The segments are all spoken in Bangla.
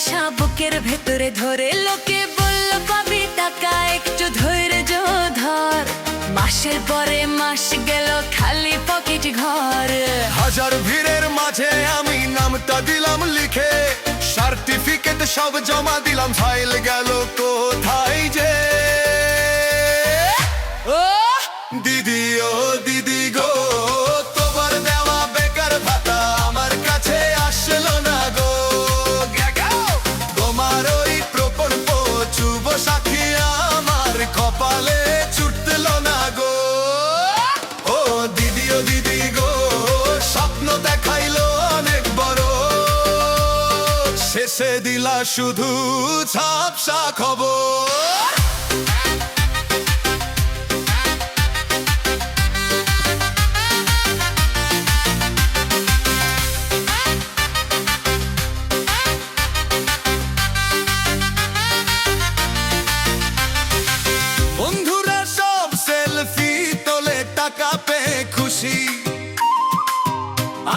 আশা বুকের ভেতরে ধরে লোকে বলল পাবি টাকা, একটু ধৈর্য ধর। মাসের পরে মাস গেল খালি পকেট ঘর। হাজার ভিড়ের মাঝে আমি নামটা দিলাম লিখে, সার্টিফিকেট সব জমা দিলাম, ফাইল গেল কোথায় যে। ও দিদি, ও দিদি গো, তোমার দেওয়া বেকার ভাতা আমার কাছে আসলো না গো। তোমার ওই প্রকল্প যুব সাথী আমার কপালে ছুটল না গো। ও দিদি, ও দিদি গো, স্বপ্ন দেখাইলো অনেক বড়, শেষে দিলা শুধু ঝাপসা খবর। বন্ধুরা সব সেলফি তোলে টাকা পেয়ে খুশি,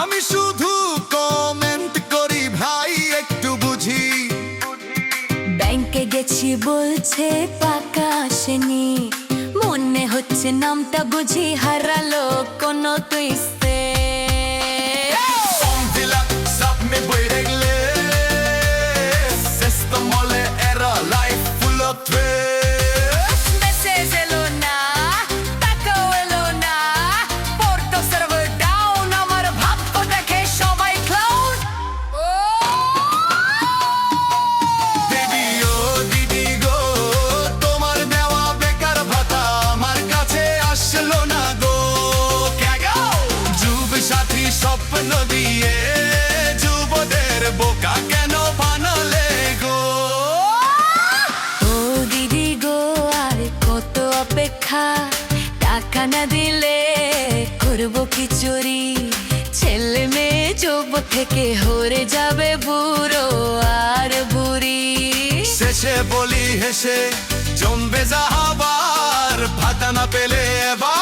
আমি শুধু কমেন্ট করি ভাই একটু বুঝি। ব্যাংকে গেছি বলছে টাকা আসেনি, মনে হচ্ছে নামটা বুঝি হারালো কোনো টুইস্টে। Form fill up, submit waitinglist, system ole error, life full of twist. Message এলো না, টাকাও এলো না, পোর্টো সার্ভার ডাউন, আমার ভাগ্য দেখে সবাই ক্লাউন। দিদি, ও দিদি গো, তোমার দেওয়া বেকার ভাতা আমার কাছে আসলো না গো। যুব সাথী স্বপ্ন দিয়ে যুবদের বোকা কেন বানালে গো। ও দিদি গো, আর কত অপেক্ষা, টাকা না দিলে করবো কি চুরি। ছেলে মেয়ে যুব থেকে হরে যাবে বুড়ো আর বুড়ি। শেষে বলি হেসে জমবে যাবার, ভাতা না পেলে এবার